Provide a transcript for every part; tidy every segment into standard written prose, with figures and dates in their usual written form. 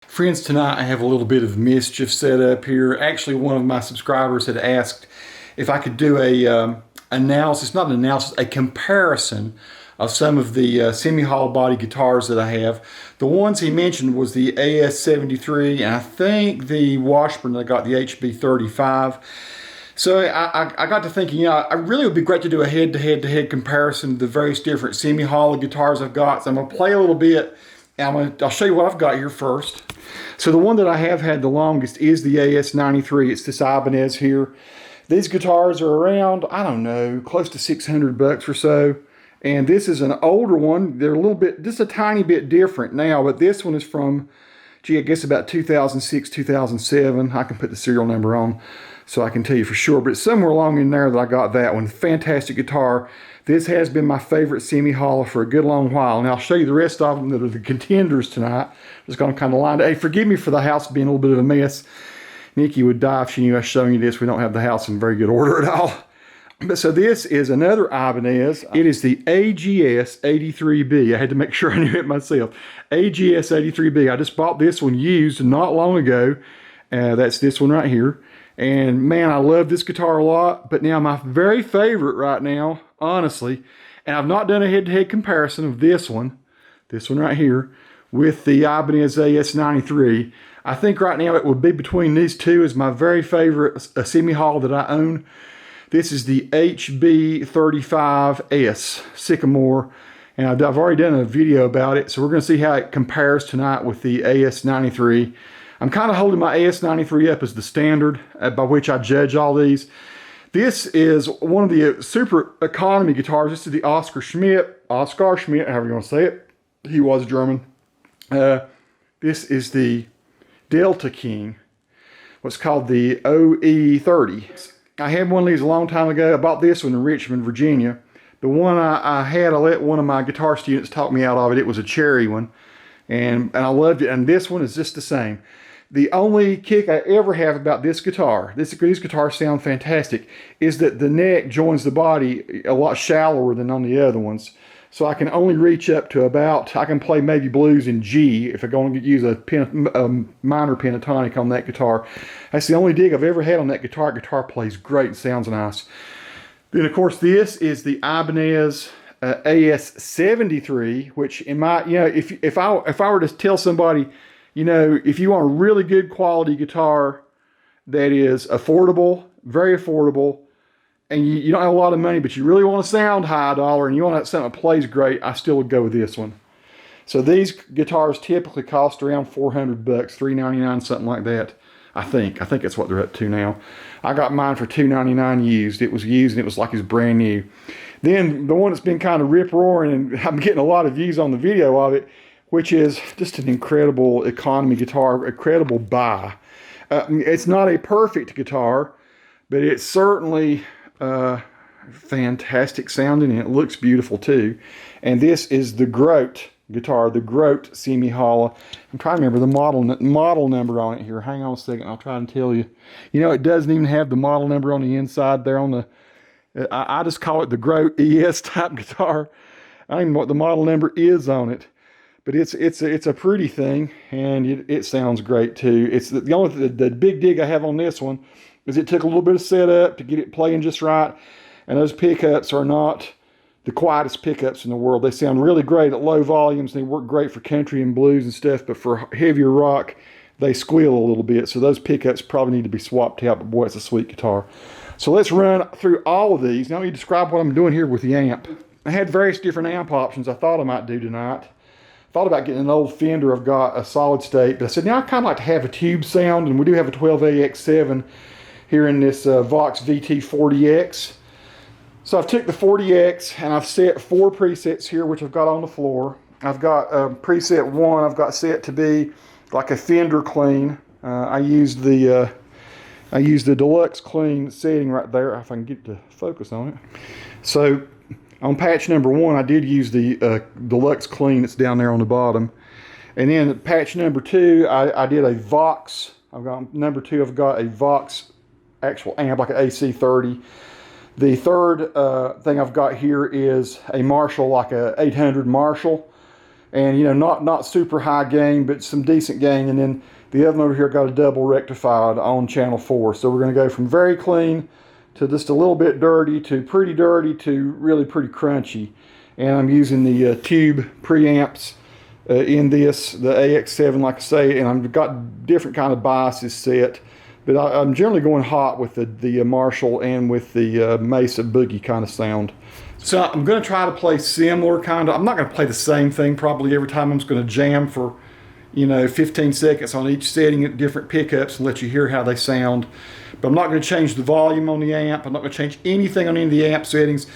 Friends, tonight I have a little bit of mischief set up here. Actually, one of my subscribers had asked if I could do a analysis, not an analysis, a comparison of some of the semi-hollow body guitars that I have. The ones he mentioned was the AS73 and I think the Washburn that I got, the HB35. So I got to thinking, I really would be great to do a head-to-head comparison of the various different semi-hollow guitars I've got. So I'm going to play a little bit, and I'll show you what I've got here first. So the one that I have had the longest is the AS93. It's this Ibanez here. These guitars are around, I don't know, close to 600 bucks or so. And this is an older one. They're a little bit, just a tiny bit different now, but this one is from, gee, I guess about 2006, 2007. I can put the serial number on so I can tell you for sure, but it's somewhere along in there that I got that one. Fantastic guitar. This has been my favorite semi-hollow for a good long while, and I'll show you the rest of them that are the contenders tonight. Just going to kind of line up. Hey, forgive me for the house being a little bit of a mess. Nikki would die if she knew I was showing you this. We don't have the house in very good order at all. But so this is another Ibanez. It is the AGS83B. I had to make sure I knew it myself. AGS83B. I just bought this one used not long ago. That's this one right here. And man, I love this guitar a lot. But now my very favorite right now, honestly, and I've not done a head-to-head comparison of this one right here, with the Ibanez AS93. I think right now it would be between these two as my very favorite semi-hollow that I own. This is the HB35S Sycamore, and I've already done a video about it, so we're going to see how it compares tonight with the AS93. I'm kind of holding my AS93 up as the standard by which I judge all these. This is one of the super economy guitars. This is the Oscar Schmidt, however you want to say it. He was German. This is the Delta King, what's called the OE30. I had one of these a long time ago. I bought this one in Richmond, Virginia. The one I had, I let one of my guitar students talk me out of it. It was a cherry one, and I loved it. And this one is just the same. The only kick I ever have about this guitar, these guitars sound fantastic, is that the neck joins the body a lot shallower than on the other ones. So I can only reach up to about, I can play maybe blues in G if I'm going to use a minor pentatonic on that guitar. That's the only dig I've ever had on that guitar. Guitar plays great and sounds nice. Then of course this is the Ibanez AS73, which in my, if I were to tell somebody, if you want a really good quality guitar that is affordable, very affordable, and you don't have a lot of money, but you really want to sound high dollar and you want something that plays great, I still would go with this one. So these guitars typically cost around 400 bucks, $399, something like that. I think that's what they're up to now. I got mine for $299 used. It was used and it was like it's brand new. Then the one that's been kind of rip-roaring, and I'm getting a lot of views on the video of it, which is just an incredible economy guitar, incredible buy. It's not a perfect guitar, but it's certainly fantastic sounding, and it looks beautiful too. And this is the Grote guitar, the Grote semi-hollow. I'm trying to remember the model number on it here. Hang on a second, I'll try and tell you. It doesn't even have the model number on the inside there on the, I just call it the Grote ES type guitar. I don't even know what the model number is on it. But it's a pretty thing, and it sounds great too. It's the big dig I have on this one is it took a little bit of setup to get it playing just right, and those pickups are not the quietest pickups in the world. They sound really great at low volumes. They work great for country and blues and stuff, but for heavier rock, they squeal a little bit. So those pickups probably need to be swapped out. But boy, it's a sweet guitar. So let's run through all of these. Now let me describe what I'm doing here with the amp. I had various different amp options I thought I might do tonight. Thought about getting an old Fender. I've got a solid state, but I said, I kind of like to have a tube sound, and we do have a 12AX7 here in this Vox VT40X. So I've took the 40X and I've set 4 presets here, which I've got on the floor. I've got preset 1, I've got set to be like a Fender clean. I used the deluxe clean setting right there, if I can get to focus on it. So on patch number 1, I did use the deluxe clean that's down there on the bottom. And then patch number 2, I did a Vox. I've got number 2, I've got a Vox actual amp, like an AC30. The third thing I've got here is a Marshall, like a 800 Marshall. and you know, not super high gain, but some decent gain. And then the other one over here got a double rectified on channel 4. So we're going to go from very clean to just a little bit dirty to pretty dirty to really pretty crunchy. And I'm using the tube preamps in this, the AX7, like I say, and I've got different kind of biases set, but I'm generally going hot with the Marshall and with the Mesa Boogie kind of sound. So I'm going to try to play similar kind of, I'm not going to play the same thing probably every time. I'm just going to jam for, you know, 15 seconds on each setting at different pickups and let you hear how they sound. But I'm not going to change the volume on the amp. I'm not going to change anything on any of the amp settings.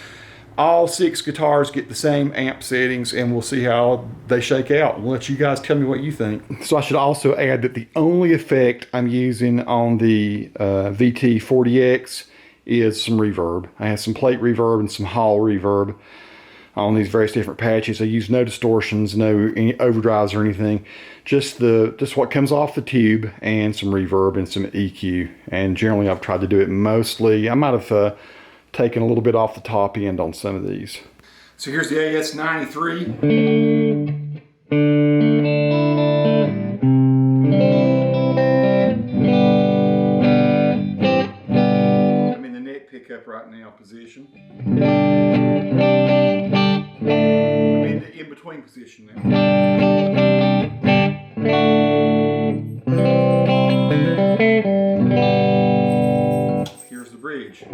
All 6 guitars get the same amp settings, and we'll see how they shake out. We'll let you guys tell me what you think. So I should also add that the only effect I'm using on the VT40X is some reverb. I have some plate reverb and some hall reverb on these various different patches. I use no distortions, no any overdrives or anything. Just what comes off the tube and some reverb and some EQ. And generally I've tried to do it mostly. I might have taken a little bit off the top end on some of these. So here's the AS93. I'm in the neck pickup right now position. I'm in the in-between position now. Here's the bridge.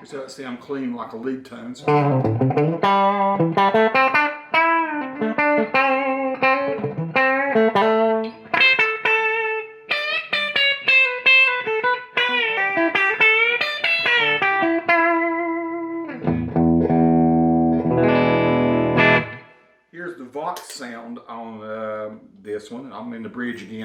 So it sounds clean like a lead tones. Here's the Vox sound on this one. I'm in the bridge again.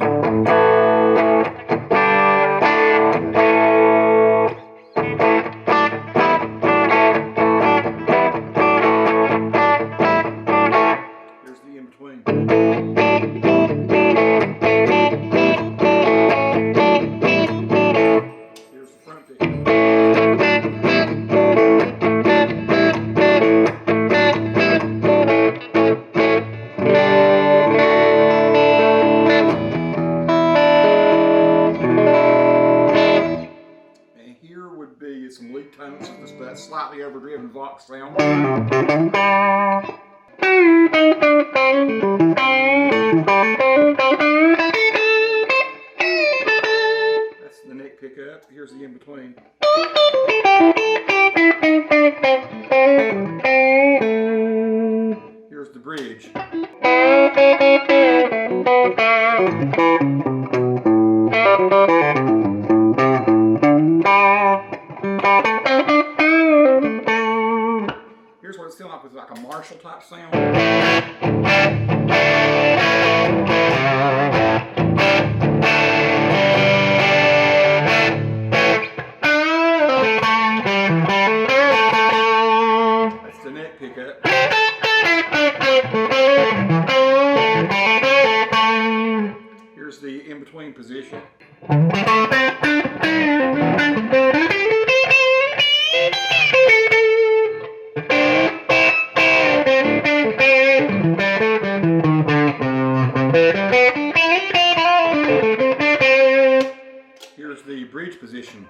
Some lead tones with just that slightly overdriven Vox sound. That's the neck pickup. Here's the in-between. Here's the bridge. Here's what it's still like with like a Marshall type sound. That's the neck pickup. Here's the in-between position. Here's the bridge position.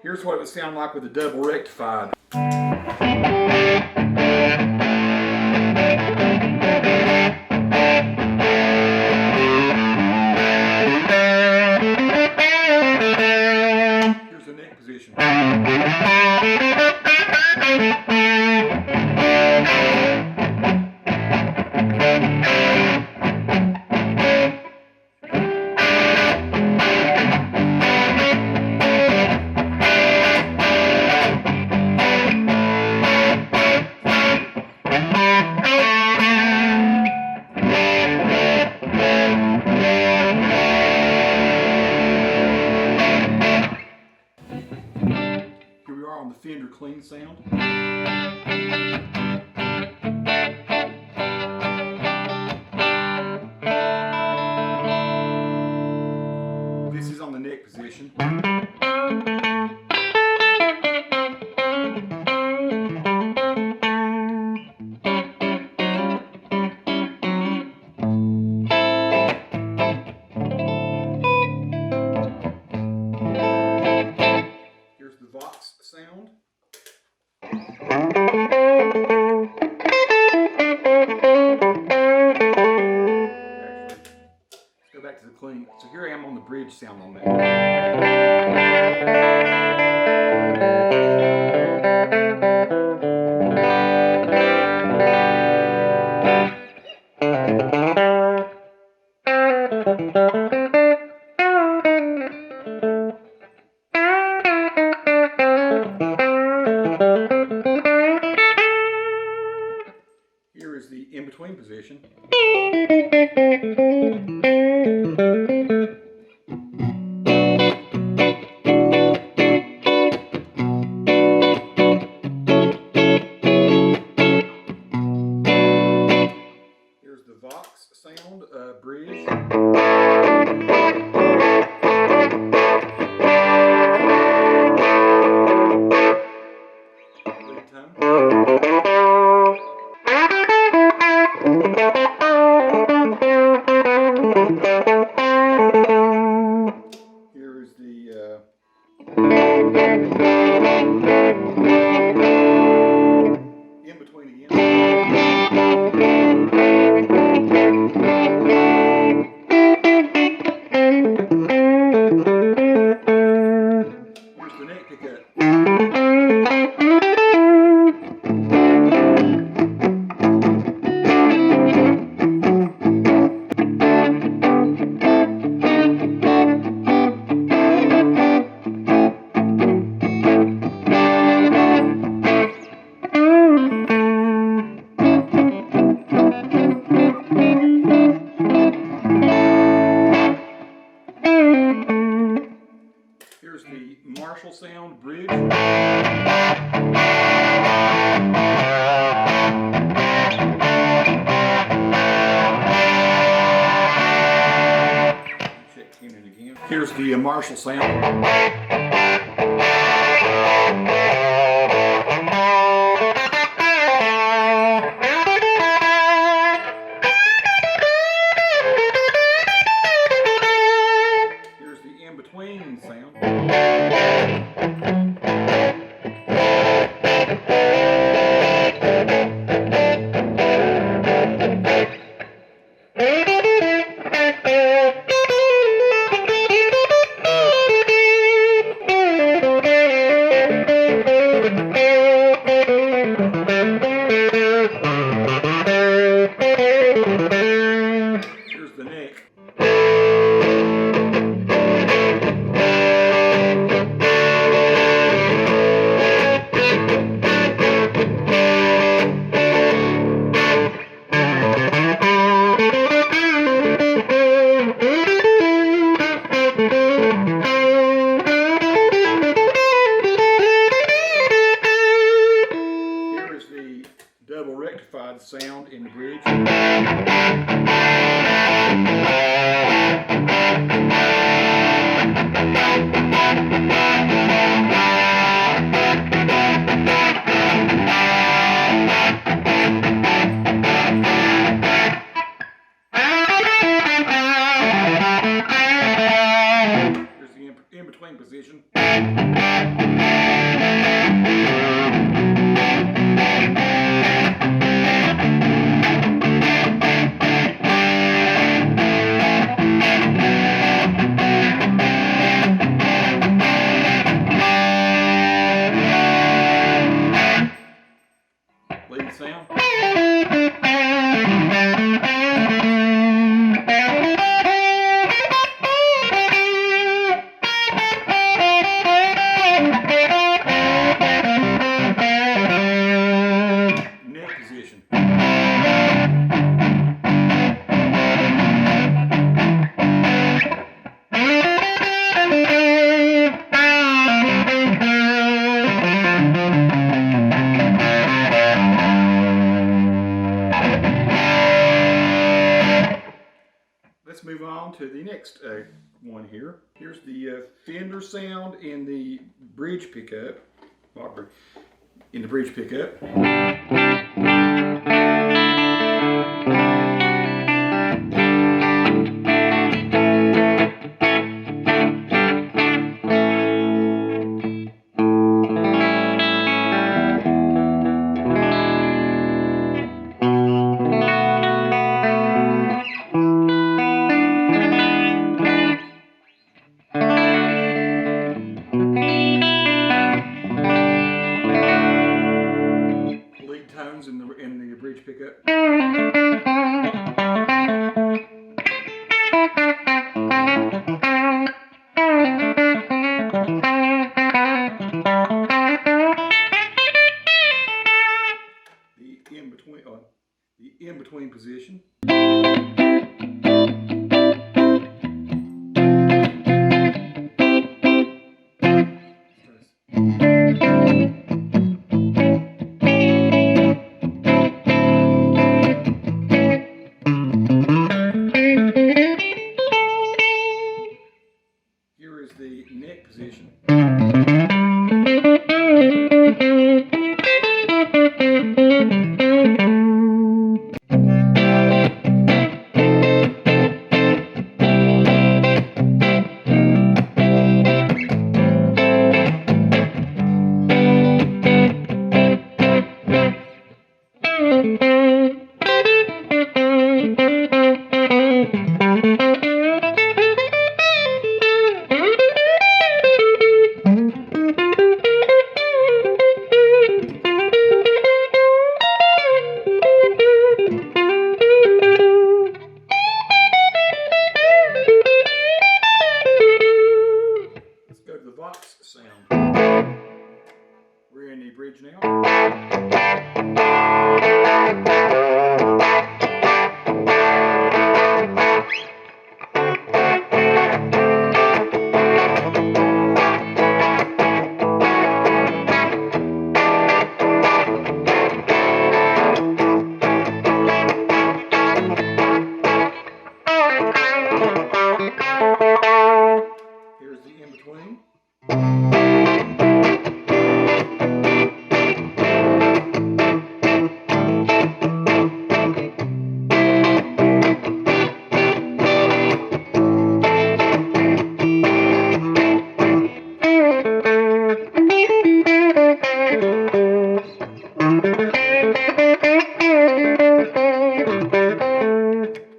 Here's what it would sound like with a double rectified. Here's the neck position. clean sound. This is on the neck position. Here's the Vox sound. Go back to the clean. So here I am on the bridge sound on that. Here is the in-between position. Here's the Vox sound, bridge. Lead tone. Here is the in between again. Here's the neck pickup. Here's the Marshall sound bridge. Check tuning again. Here's the Marshall sound. Here's the in-between sound. Here's the neck. Here is the double rectified sound in the bridge. Here's the in-between position. Lead sound. Let's move on to the next one here. Here's the Fender sound in the bridge pickup. In the bridge pickup. Tones in the bridge pickup. The in between position. Here is the neck position. Vox sound. We're in the bridge now. Here's the in between.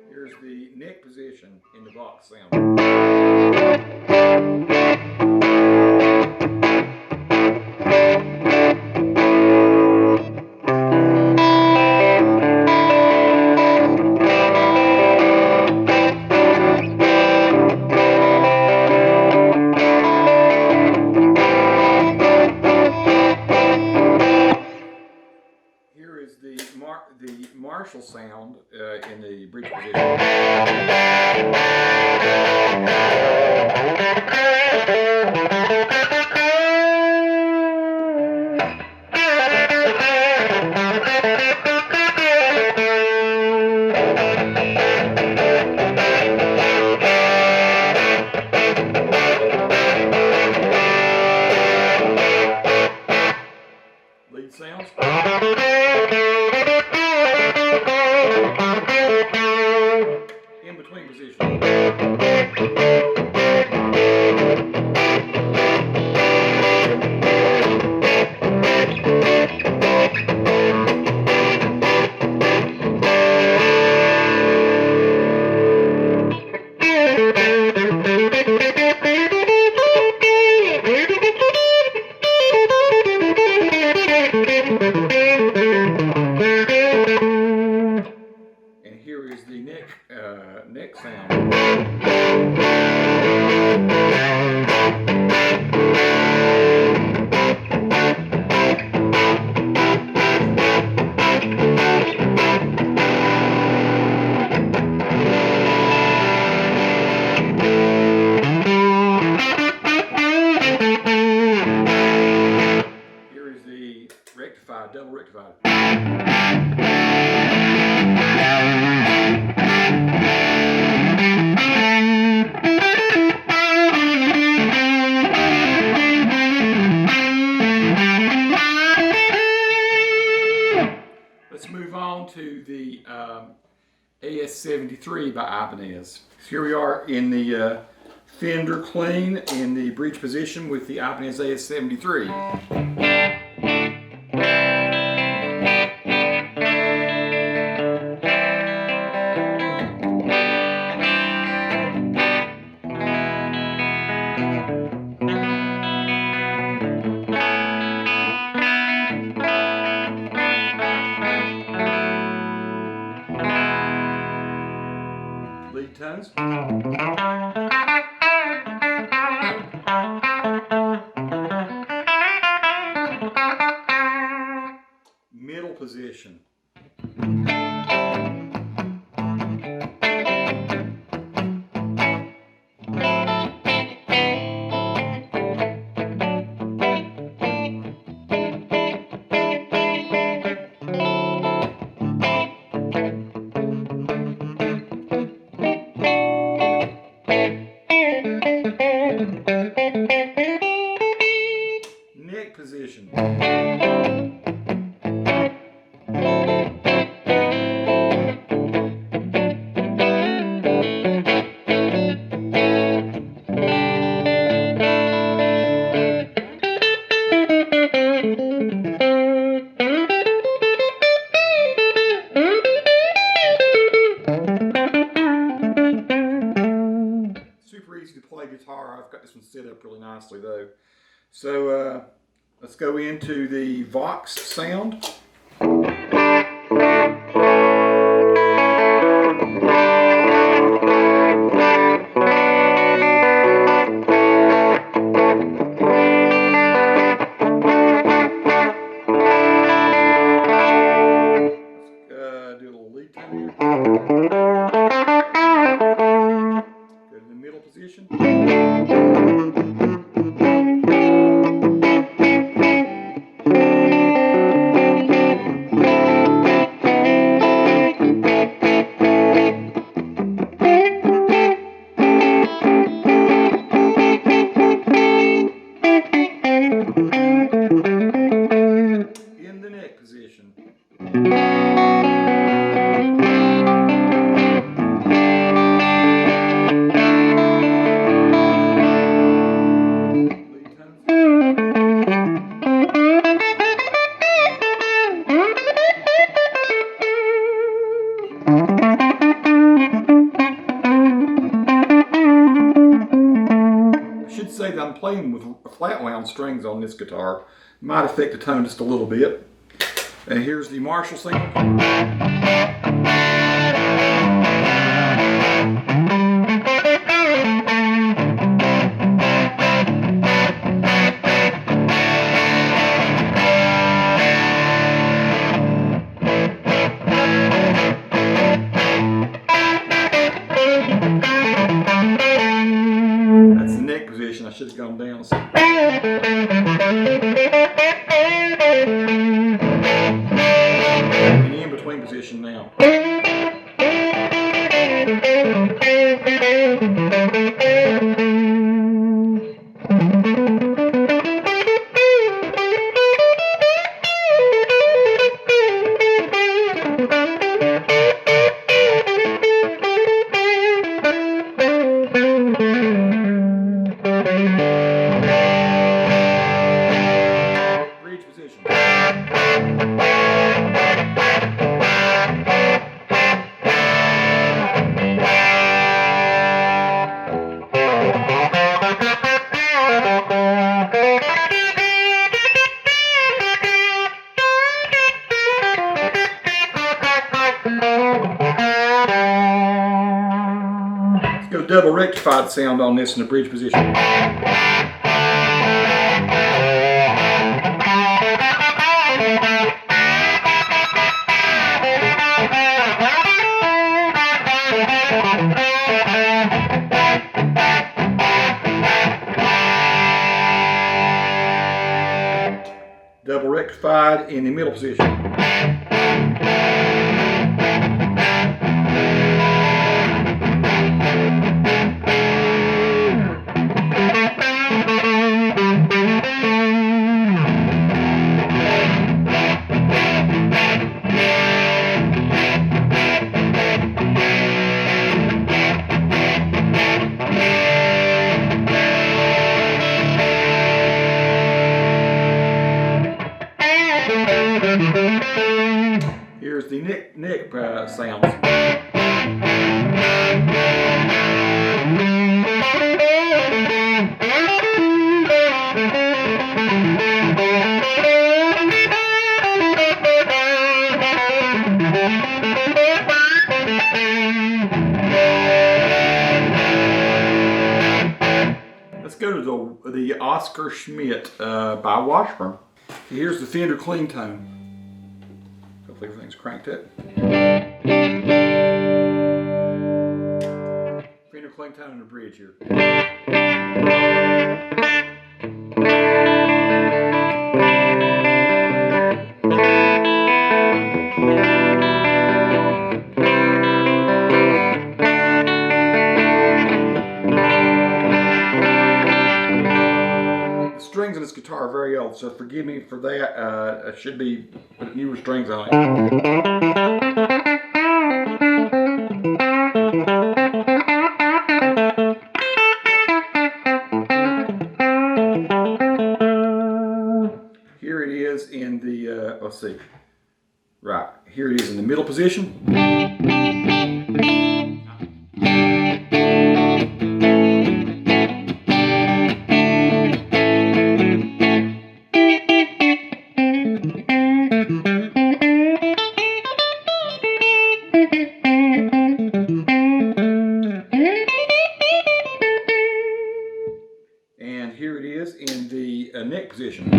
Here's the neck position in the Vox sound. Here is the Marshall sound in the bridge position. Lead sounds. In between position. And here is the neck sound. Here is the rectified, double rectified. AS73 by Ibanez. So here we are in the Fender clean in the bridge position with the Ibanez AS73. Lead tones. Middle position. Neck position. Super easy to play guitar. I've got this one set up really nicely though. So let's go into the Vox sound. Let's do a little lead tone here. Go to the middle position. In the neck position. Lead tones. I should say that I'm playing with flat wound strings on this guitar. Might affect the tone just a little bit. And here's the Marshall sound. That's the neck position. I should have gone down. And in between position now. Bridge position. Let's go double rectified sound on this in the bridge position. Double rectified in the middle position. sounds. Let's go to the Oscar Schmidt by Washburn. Here's the Fender clean tone. Hopefully everything's cranked up. Fender clean tone in the bridge here. Strings in this guitar are very old, so forgive me for that. I should be putting newer strings on it. Here it is in the, let's see, right, here it is in the middle position. And here it is in the neck position.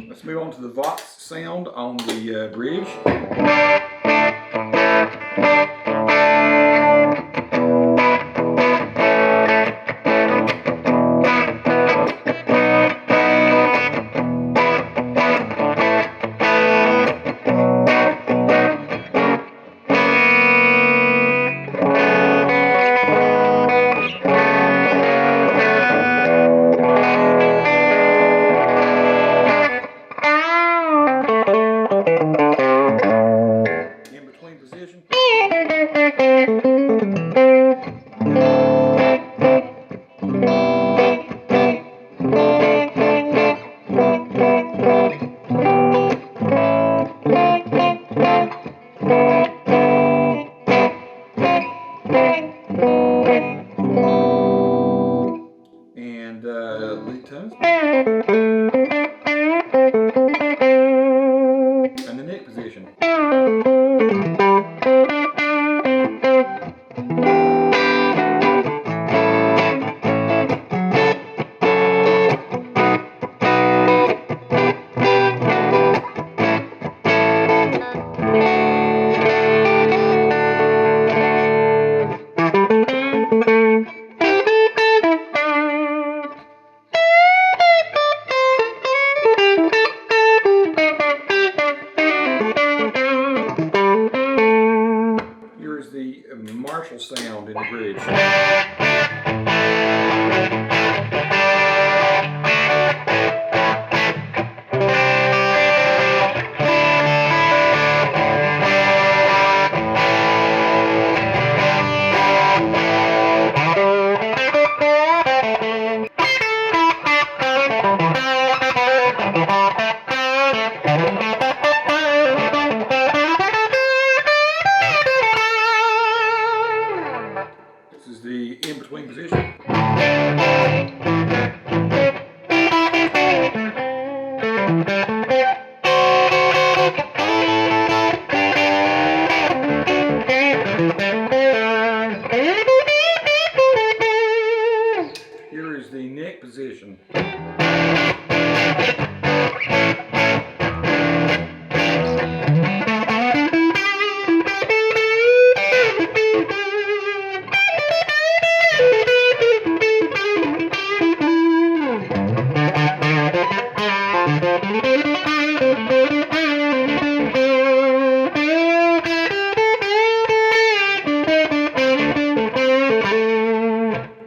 Let's move on to the Vox sound on the bridge. And lead tones. And the neck position. Here's the Marshall sound in the bridge. This is the in-between position. Here is the neck position.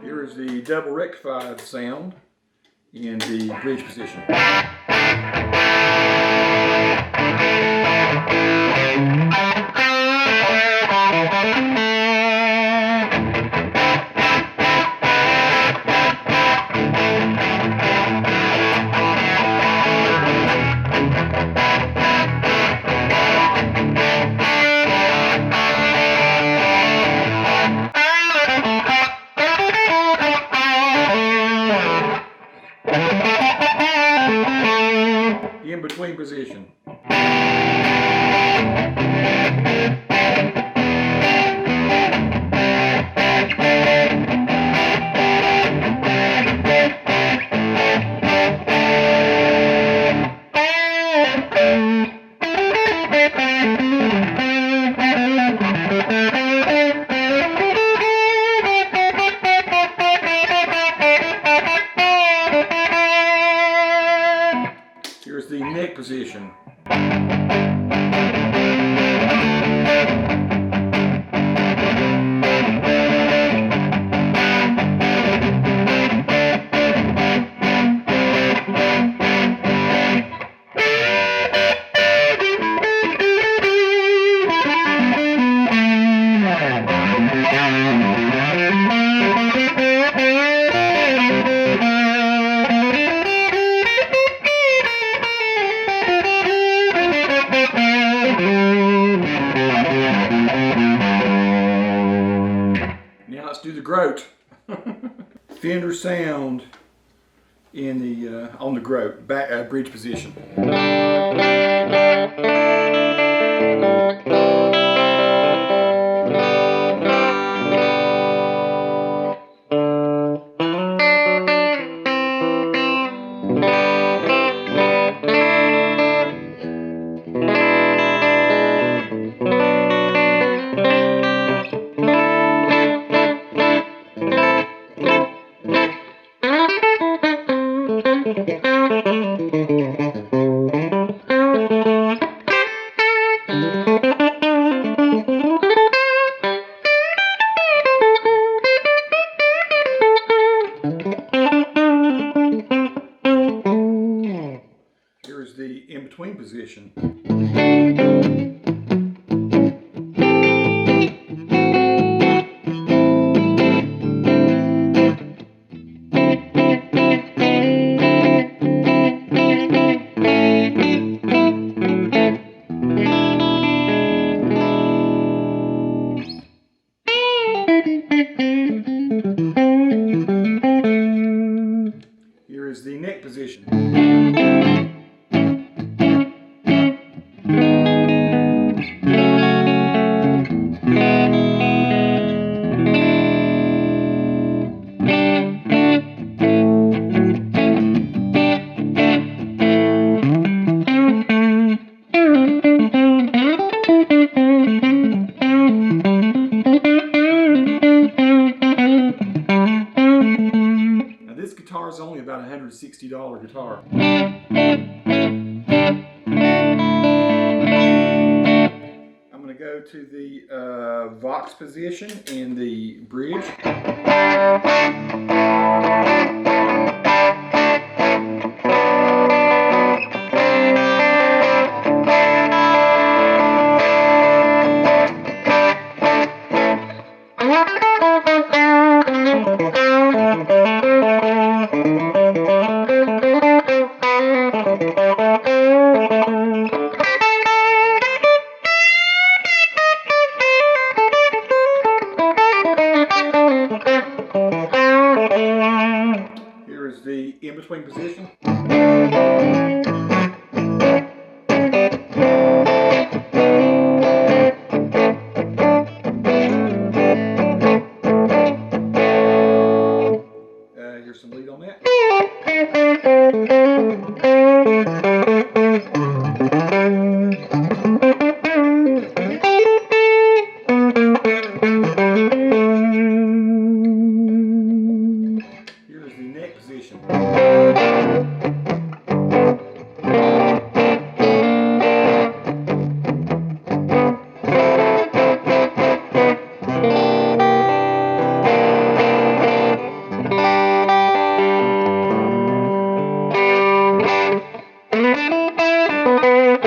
Here is the double rectified sound in the bridge position. In between position. Here's the neck position. Now let's do the Grote. Fender sound in the on the Grote back bridge position. Here's the in-between position. Here is the neck position. This guitar is only about a $160 guitar. I'm going to go to the Vox position in the bridge.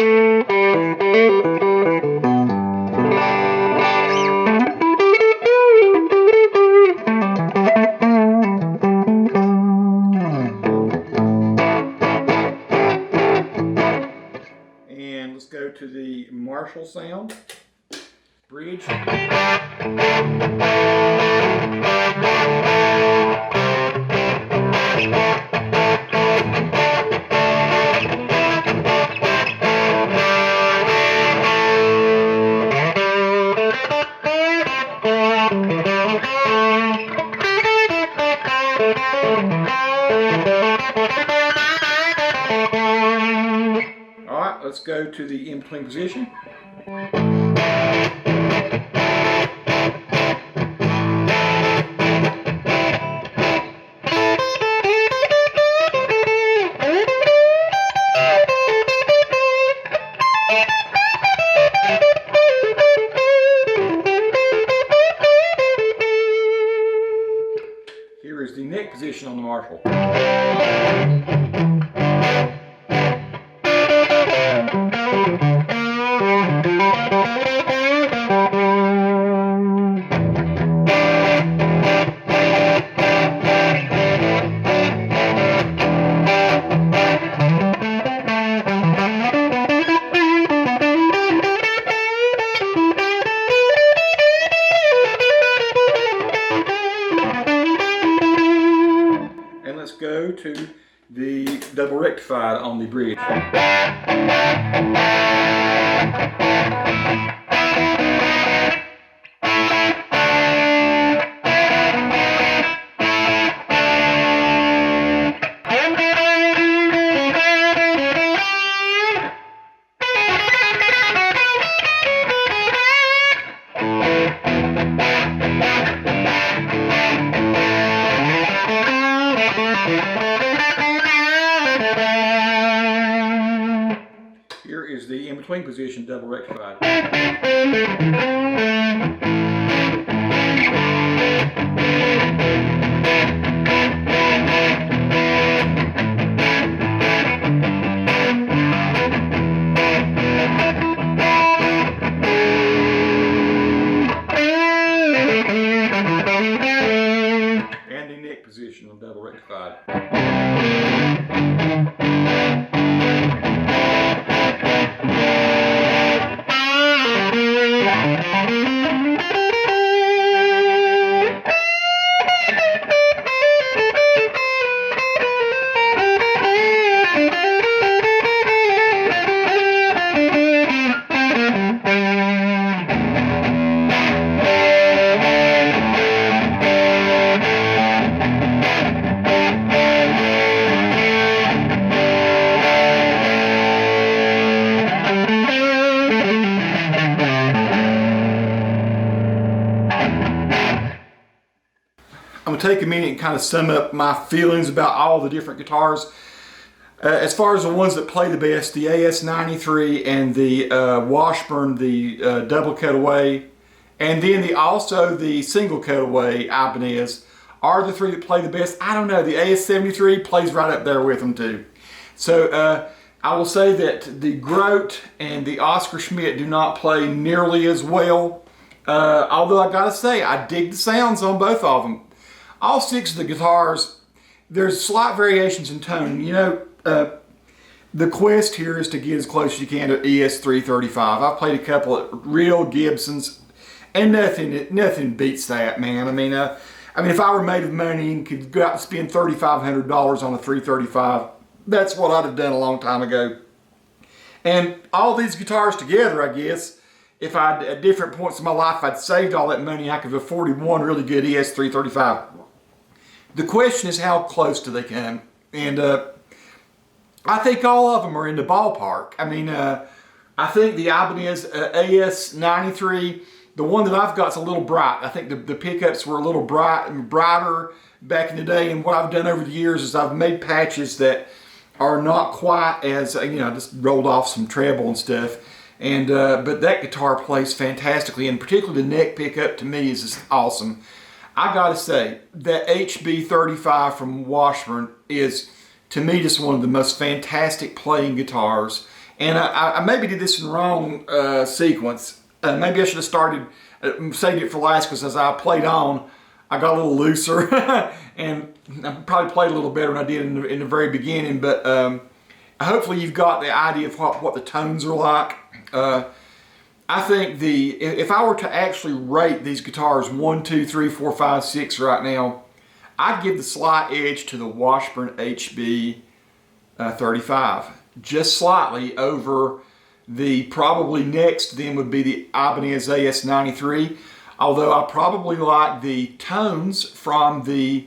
And let's go to the Marshall sound bridge. Alright, let's go to the in-between position. Here is the neck position on the Marshall. And let's go to the double rectified on the bridge. Here is the in-between position double rectified. And the neck position on double rectified. I'm going to take a minute and kind of sum up my feelings about all the different guitars. As far as the ones that play the best, the AS93 and the Washburn, the double cutaway, and then also the single cutaway Ibanez are the three that play the best. I don't know, the AS73 plays right up there with them too. So I will say that the Grote and the Oscar Schmidt do not play nearly as well. Although I gotta say, I dig the sounds on both of them. All six of the guitars, there's slight variations in tone. You know, the quest here is to get as close as you can to ES335. I've played a couple of real Gibsons, and nothing beats that, man. I mean, if I were made of money and could go out and spend $3,500 on a 335, that's what I'd have done a long time ago. And all these guitars together, I guess, if I at different points in my life I'd saved all that money, I could have afforded one really good ES335. The question is, how close do they come? And I think all of them are in the ballpark. I mean, I think the Ibanez AS93, the one that I've got, is a little bright. I think the pickups were a little brighter back in the day, and what I've done over the years is I've made patches that are not quite as, you know, just rolled off some treble and stuff. And but that guitar plays fantastically, and particularly the neck pickup to me is just awesome. I gotta say, that HB35 from Washburn is, to me, just one of the most fantastic playing guitars. And I maybe did this in the wrong sequence. Maybe I should have started, saved it for last, because as I played on, I got a little looser and I probably played a little better than I did in the very beginning. But hopefully you've got the idea of what the tones are like. I think if I were to actually rate these guitars 1, 2, 3, 4, 5, 6 right now, I'd give the slight edge to the Washburn HB35, just slightly over the, probably next to them would be the Ibanez AS93, although I probably like the tones from the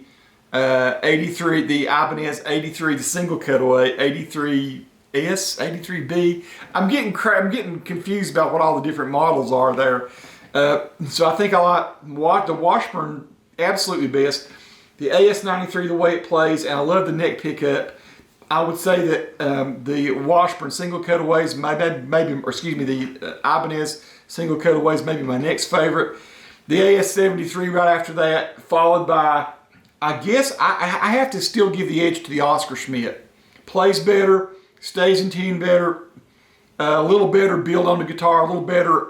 83, the Ibanez 83, the single cutaway 83S, 83B. I'm getting confused about what all the different models are there. So I think I like the Washburn absolutely best. The AS93, the way it plays, and I love the neck pickup. I would say that the Washburn single cutaways, the Ibanez single cutaways, maybe my next favorite. The AS73 right after that, followed by, I guess I have to still give the edge to the Oscar Schmidt. Plays better, stays in tune better, a little better build on the guitar, a little better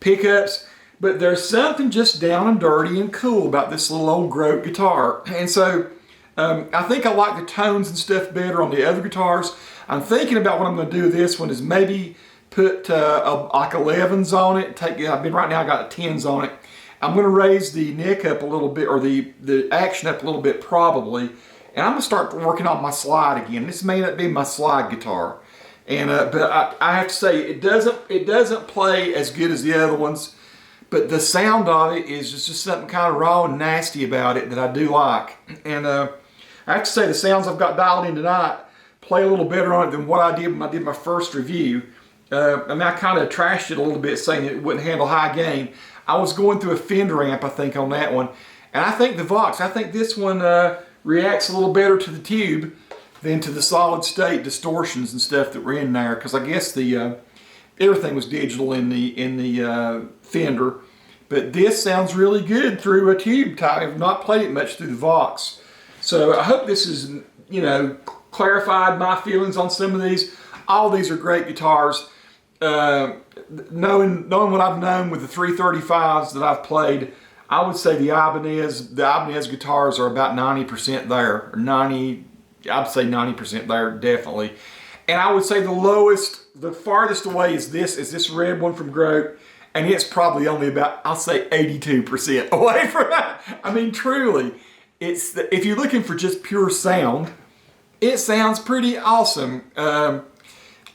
pickups. But there's something just down and dirty and cool about this little old Grote guitar. And so I think I like the tones and stuff better on the other guitars. I'm thinking about what I'm going to do with this one is maybe put like 11s on it. Right now I got 10s on it. I'm going to raise the neck up a little bit, or the action up a little bit probably. And I'm going to start working on my slide again. This may not be my slide guitar. And but I have to say it doesn't play as good as the other ones. But the sound of it is just something kind of raw and nasty about it that I do like. And I have to say the sounds I've got dialed in tonight play a little better on it than what I did when I did my first review. I mean, I kind of trashed it a little bit, saying it wouldn't handle high gain. I was going through a Fender amp, I think, on that one. And I think the Vox, I think this one reacts a little better to the tube than to the solid state distortions and stuff that were in there. Because I guess the everything was digital in the Fender, but this sounds really good through a tube type. I've not played it much through the Vox, so I hope this has, you know, clarified my feelings on some of these. All these are great guitars. Knowing what I've known with the 335s that I've played, I would say the Ibanez guitars are about 90% there, or 90. I'd say 90% there, definitely. And I would say the farthest away is this red one from Grote, and it's probably only about, I'll say 82% away from that. I mean, truly, if you're looking for just pure sound, it sounds pretty awesome.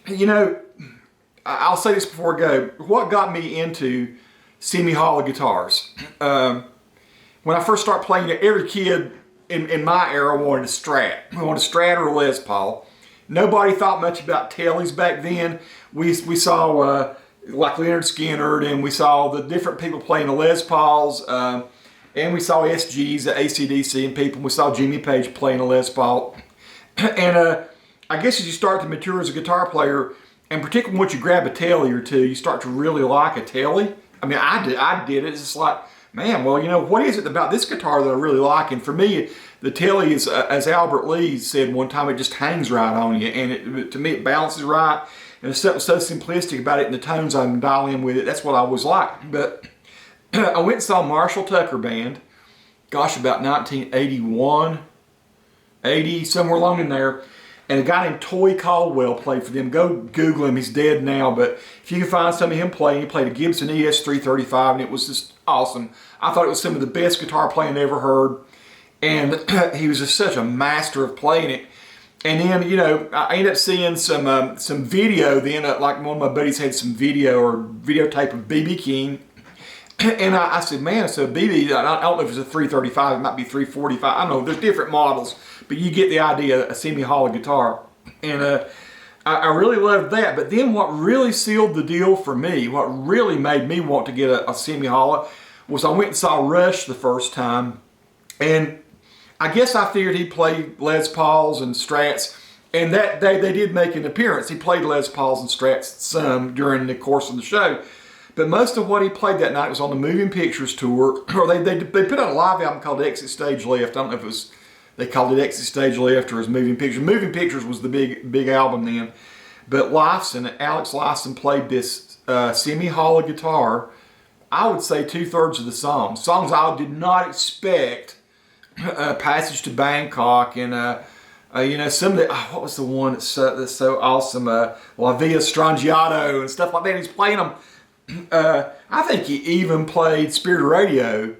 You know, I'll say this before I go. What got me into semi-hollow guitars? When I first started playing it, every kid in my era wanted a Strat. We wanted a Strat or a Les Paul. Nobody thought much about Tellys back then. We saw like Leonard Skinner, and we saw the different people playing the Les Pauls, and we saw SGs, the AC/DC, and people. We saw Jimmy Page playing a Les Paul. And I guess as you start to mature as a guitar player, and particularly once you grab a Telly or two, you start to really like a Telly. I mean, I did it. It's just like, man, well, you know, what is it about this guitar that I really like? And for me, the Telly is, as Albert Lee said one time, it just hangs right on you. And to me, it balances right. And there's something so simplistic about it, and the tones I can dial in with it. That's what I always liked. But I went and saw Marshall Tucker Band, gosh, about 1981, 80, somewhere along in there. And a guy named Toy Caldwell played for them. Go Google him, he's dead now. But if you can find some of him playing, he played a Gibson ES335, and it was just awesome. I thought it was some of the best guitar playing I ever heard. And he was just such a master of playing it. And then, you know, I ended up seeing some video then, like one of my buddies had some video or videotape of B.B. King. And I said, man, so BB, I don't know if it's a 335, it might be 345. I don't know, there's different models, but you get the idea, a semi-hollow guitar. And I really loved that. But then what really sealed the deal for me, what really made me want to get a semi-hollow, was I went and saw Rush the first time. And I guess I figured he'd play Les Pauls and Strats, and that day they did make an appearance. He played Les Pauls and Strats some during the course of the show. But most of what he played that night was on the Moving Pictures tour, or they put out a live album called Exit Stage Left. I don't know if it was, they called it Exit Stage Left or it was Moving Pictures. Moving Pictures was the big album then. But Alex Lifeson played this semi-hollow guitar, I would say 2/3 of the songs. Songs I did not expect. Passage to Bangkok, and you know, some of the, what was the one that's so awesome? La Via Strangiato and stuff like that. He's playing them. I think he even played Spirit of Radio,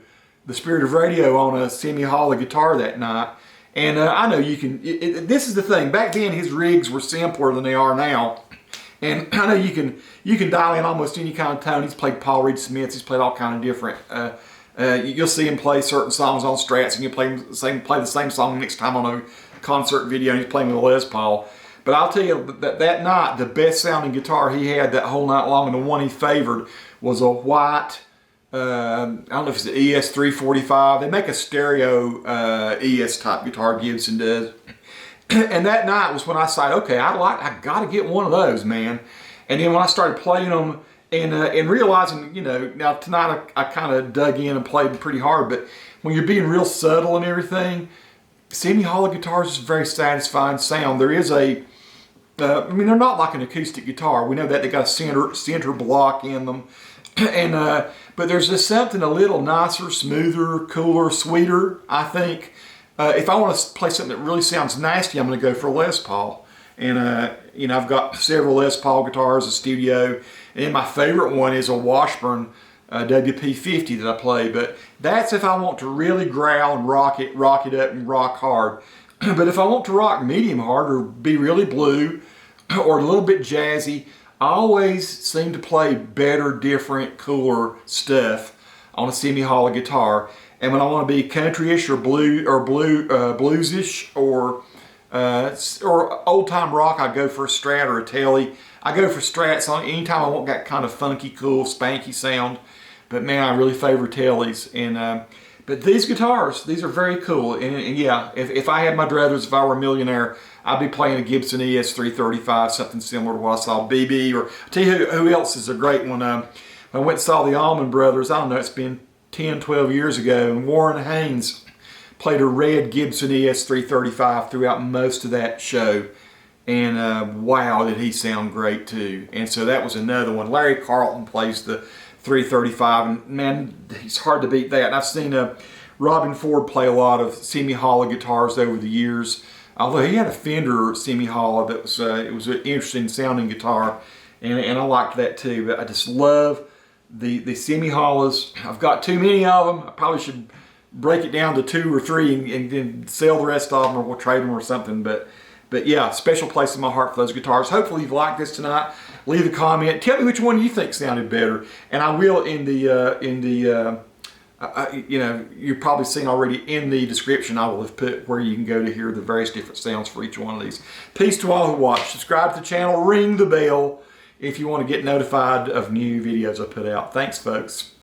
the Spirit of Radio, on a semi-hollow guitar that night. And I know you can, this is the thing, back then his rigs were simpler than they are now. And I know you can dial in almost any kind of tone. He's played Paul Reed Smiths, he's played all kind of different, you'll see him play certain songs on Strats, and you play the same song next time on a concert video, and he's playing with a Les Paul. But I'll tell you that night, the best sounding guitar he had that whole night long, and the one he favored, was a white, I don't know if it's the ES345. They make a stereo ES type guitar, Gibson does. And that night was when I decided, okay, I got to get one of those, man. And then when I started playing them and realizing, you know, now tonight I kind of dug in and played pretty hard, but when you're being real subtle and everything, semi-hollow guitars is a very satisfying sound. There is I mean, they're not like an acoustic guitar. We know that they got a center block in them, and but there's just something a little nicer, smoother, cooler, sweeter, I think. If I want to play something that really sounds nasty, I'm going to go for a Les Paul. And you know, I've got several Les Paul guitars, a studio, and then my favorite one is a Washburn WP50 that I play. But that's if I want to really growl and rock it up and rock hard. But if I want to rock medium hard or be really blue or a little bit jazzy, I always seem to play better, different, cooler stuff on a semi-hollow guitar. And when I want to be countryish or bluesish or old-time rock, I go for a Strat or a Tele. I go for Strats anytime I want that kind of funky, cool, spanky sound. But man, I really favor Teles. And but these guitars, these are very cool. And yeah, if I had my druthers, if I were a millionaire, I'd be playing a Gibson ES335, something similar to what I saw BB. Or I'll tell you who else is a great one. I went and saw the Allman Brothers. I don't know, it's been 10, 12 years ago, and Warren Haynes played a red Gibson ES335 throughout most of that show. And wow, did he sound great too. And so that was another one. Larry Carlton plays the 335, and man, he's hard to beat that. And I've seen Robin Ford play a lot of semi-hollow guitars over the years. Although he had a Fender semi-hollow that was, it was an interesting sounding guitar, and I liked that too. But I just love the semi-hollows. I've got too many of them. I probably should break it down to 2 or 3 and sell the rest of them, or we'll trade them or something. But yeah, special place in my heart for those guitars. Hopefully you've liked this tonight. Leave a comment. Tell me which one you think sounded better, and I will in the you know, you've probably seen already in the description, I will have put where you can go to hear the various different sounds for each one of these. Peace to all who watch. Subscribe to the channel. Ring the bell if you want to get notified of new videos I put out. Thanks, folks.